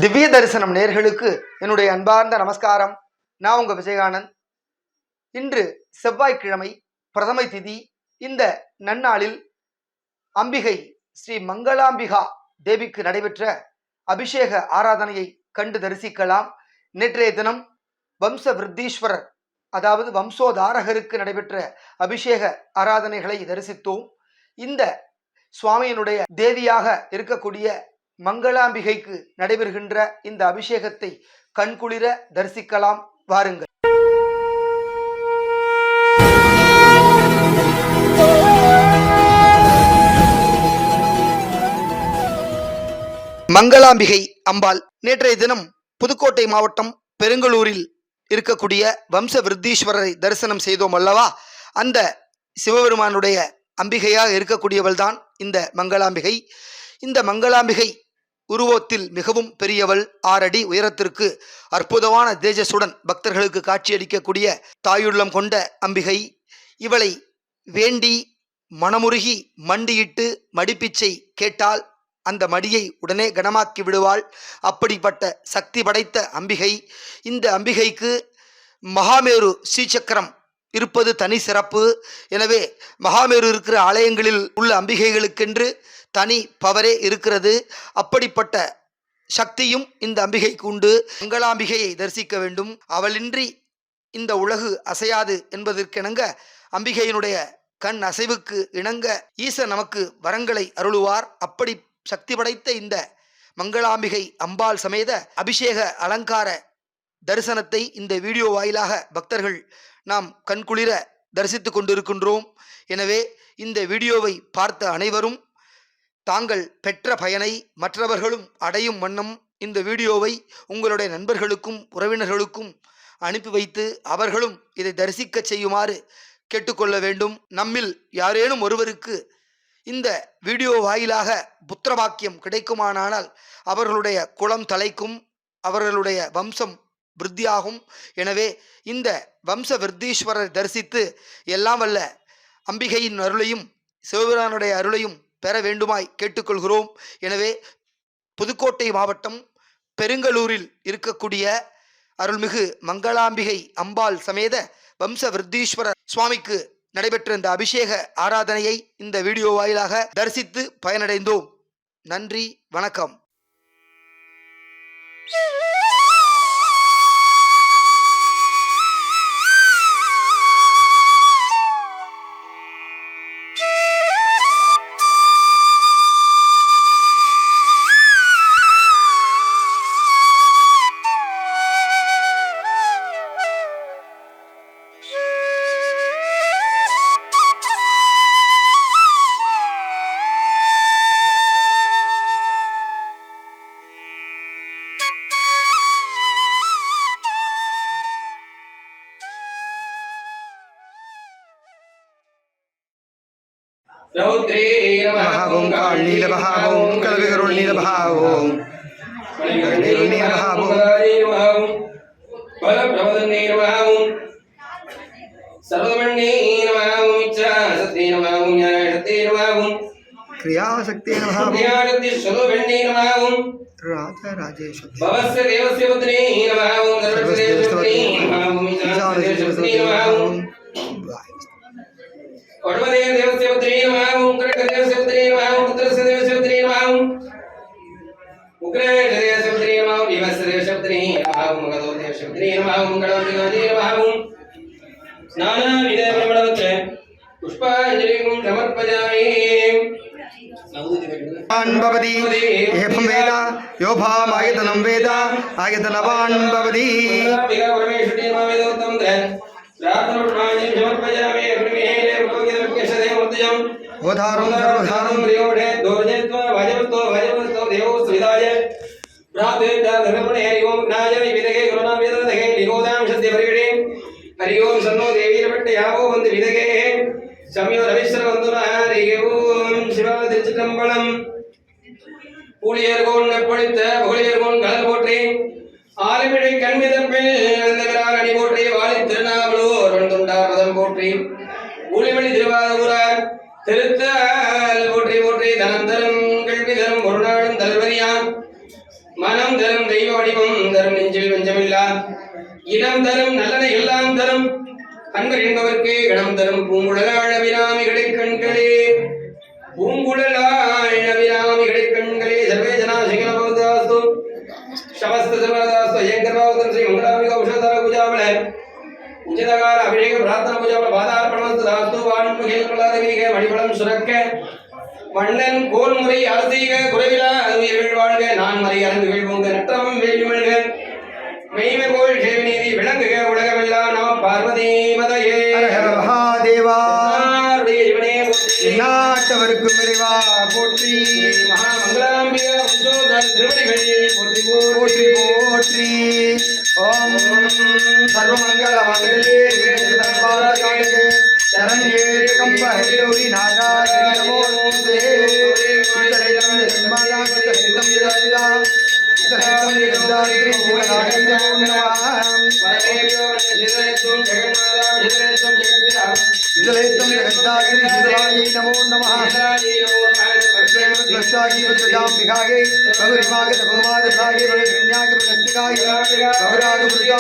திவ்ய தரிசனம் நேர்களுக்கு என்னுடைய அன்பார்ந்த நமஸ்காரம். நான் உங்க விஜயகானந்த். இன்று செவ்வாய்க்கிழமை பிரதமை திதி. இந்த நன்னாளில் அம்பிகை ஸ்ரீ மங்களாம்பிகா தேவிக்கு நடைபெற்ற அபிஷேக ஆராதனையை கண்டு தரிசிக்கலாம். நேற்றைய தினம் வம்ச விருத்தீஸ்வரர் அதாவது வம்சோதாரகருக்கு நடைபெற்ற அபிஷேக ஆராதனைகளை தரிசித்தோம். இந்த சுவாமியினுடைய தேவியாக இருக்கக்கூடிய மங்களாம்பிகைக்கு நடைபெறுகின்ற இந்த அபிஷேகத்தை கண்குளிர தரிசிக்கலாம். வாருங்கள். மங்களாம்பிகை அம்பாள் நேற்றைய தினம் புதுக்கோட்டை மாவட்டம் பெருங்களூரில் இருக்கக்கூடிய வம்ச விருத்தீஸ்வரரை தரிசனம் செய்தோம் அல்லவா? அந்த சிவபெருமானுடைய அம்பிகையாக இருக்கக்கூடியவள் தான் இந்த மங்களாம்பிகை. இந்த மங்களாம்பிகை உருவத்தில் மிகவும் பெரியவள். 6 அடி உயரத்திற்கு அற்புதமான தேஜஸுடன் பக்தர்களுக்கு காட்சியளிக்கக்கூடிய தாயுள்ளம் கொண்ட அம்பிகை. இவளை வேண்டி மனமுருகி மண்டியிட்டு மடிப்பிச்சை கேட்டால் அந்த மடியை உடனே கனமாக்கி விடுவாள். அப்படிப்பட்ட சக்தி படைத்த அம்பிகை. இந்த அம்பிகைக்கு மகாமேரு ஸ்ரீசக்கரம் இருப்பது தனி சிறப்பு. எனவே மகாமேரு இருக்கிற ஆலயங்களில் உள்ள அம்பிகைகளுக்கென்று தனி பவரே இருக்கிறது. அப்படிப்பட்ட சக்தியும் இந்த அம்பிகைக்கு உண்டு. மங்களாம்பிகையை தரிசிக்க வேண்டும். அவளின்றி இந்த உலகு அசையாது என்பதற்கிணங்க அம்பிகையினுடைய கண் அசைவுக்கு இணங்க ஈசன் நமக்கு வரங்களை அருளுவார். அப்படி சக்தி படைத்த இந்த மங்களாம்பிகை அம்பாள் சமேத அபிஷேக அலங்கார தரிசனத்தை இந்த வீடியோ வாயிலாக பக்தர்கள் நாம் கண்குளிர தரிசித்து கொண்டிருக்கின்றோம். எனவே இந்த வீடியோவை பார்த்த அனைவரும் தாங்கள் பெற்ற பயனை மற்றவர்களும் அடையும் வண்ணம் இந்த வீடியோவை உங்களுடைய நண்பர்களுக்கும் உறவினர்களுக்கும் அனுப்பி வைத்து அவர்களும் இதை தரிசிக்க செய்யுமாறு கேட்டுக்கொள்ள வேண்டும். நம்மில் யாரேனும் ஒருவருக்கு இந்த வீடியோ வாயிலாக புத்திரபாக்கியம் கிடைக்குமானால் அவர்களுடைய குலம் தலைக்கும், அவர்களுடைய வம்சம் விருத்தியாகும். எனவே இந்த வம்ச விருத்தீஸ்வரரை தரிசித்து எல்லாம் வல்ல அம்பிகையின் அருளையும் சிவபிரானுடைய அருளையும் பெற வேண்டுமாய் கேட்டுக்கொள்கிறோம். எனவே புதுக்கோட்டை மாவட்டம் பெருங்களூரில் இருக்கக்கூடிய அருள்மிகு மங்களாம்பிகை அம்பாள் சமேத வம்ச விருத்தீஸ்வரர் சுவாமிக்கு நடைபெற்ற இந்த அபிஷேக ஆராதனையை இந்த வீடியோ வாயிலாக தரிசித்து பயனடைந்தோம். நன்றி, வணக்கம். ஓம் கால் நீலபஹா ஓம் கல்விகருள் நீலபஹா ஓம் நீலபஹா ஓம் பலபிரமதன்னே நமஹ ஓம் சர்வமண்ணே நமஹ ஓம் இச்சாசத்தே நமஹ ஓம் ஞானசத்தே நமஹ ஓம் கிரியாசக்தே நமஹ ஓம் கிரியாசக்தி சர்வமண்ணே நமஹ ஓம் ராஜராஜேஸ்வரி பவஸ்ய தேவஸ்ய பத்னே நமஹ ஓம் சர்வஸ்ய தேவஸ்ய நமஹ ஓம் இச்சாசத்தே நமஹ ஓம் வடவரே தேவஸ்ய பத்னே நமஹ ஓம் கிரகதேவஸ்ய பத்னே நமஹ ஓம் புத்திரஸ்ய தேவஸ்ய பத்னே நமஹ ஓம் உக்ரே தேவஸ்ய பத்னே நமஹ ஓம் விவஸ்ய தேவஸ்ய பத்னே நமஹ ஓம் மகதோ தேவஸ்ய பத்னே நமஹ ஓம் கடவதிகாதே நமஹ ஓம் ஸ்நான விதே பிரமணவச்ச புஷ்பாஞ்சலிம் சமர்ப்பயாமி. பவதி ஏபம் வேத யோபாம் ஆயதனம் வேத ஆயதனவான் பவதி. பரமேஸ்வரி நமஹ வேதோத்தம் தன் ராத்ரபுஷ்பாஞ்சலிம் சமர்ப்பயாமி. ஓதாரம் சர்வதாரம் ரியோடே தோர்ஜத்வ வஜவஸ்தோ வஜவஸ்தோ தேவோ ஸ்விதாய பிராதே தர்மணே ஹரி ஓம் நாஜவி விதகே குருநாம் வேததகே லிகோதாம் சத்ய பரிவிடே ஹரி ஓம் சன்னோ தேவீரபட்ட யாவோ வந்து விதகே சம்யோ ரவிஸ்வர வந்துன ஹரி ஓம் சிவா திருச்சிதம்பரம். பூலியர்கோன் நற்பழித்த புகழியர்கோன் கலர் போற்றி ஆலிமிழை கண்மிதப்பில் அந்தகரார் அணி போற்றி வாழி திருநாவலூர் வண்துண்டார் பதம் போற்றி ஊழிமணி திருவாரூரார் திருத்தால் போற்றி போற்றி தனம் தரும் கல்வி தரும் ஒரு நாளும் தல்வரியான் மனம் தரும் தரும் தெய்வ வடிவம் தரும் நெஞ்சில் வஞ்சமில்லா இனம் தரும் நல்லன எல்லாம் தரும் அன்பர் என்பவர்க்கே இடம் தரும் பூங்குழலாழ விராமிகளை கண்களே பூங்குழலாழ விராமிகளை கண்களே சர்வே ஜனா சிங்கனபவதாஸ்து शमस्त सर्वदास्तु यंकरवावतन श्री मंगलांबिक औषधर पूजाबल उचितकार अभिषेक प्रार्थना पूजाबल बाधार्पणमस्तु दास्तु वान्मुखे प्रलादगिरिके मणिबलम सुरक्के மன்னன் கோன்முறை அரசீக குறைவிலா உயிர்கள் வாழ்க நான் மறை அரங்குகள் உங்க நட்டமும் வேலுமல்க மெய்மை கோள் சேவநீதி விளங்குக உலகமெல்லாம் நம பார்வதி மதையே மகாதேவா இவனே நாட்டவருக்கும் விரைவா போற்றி மகாமங்களாம்பிகா வம்சோதர் திருவடிகள் போற்றி போற்றி போற்றி ஓம் சர்வமங்கள மங்களே சர்வார்த்தகாலே சரண்யே கம்பஹரி நாராயண நமோ நமஸ்தே உத்தரைதம் நிர்மலா உத்தரைதம் யதா உத்தரைதம் யதாத்ரி சிவநாராயண நமः பரமேயோ வந்தேதேத்தும் ஜெகநாதம் ஜெகதேத்தும் ஜெகத்பிதா இதலேத்தம் ஜெகதாத்ரி சிவாயை நமோ நமः दृष्टागी वज्रजाम विभागे भगवरिमाग भगवाद सागे भगवन्याग प्रगतिकाय भगराग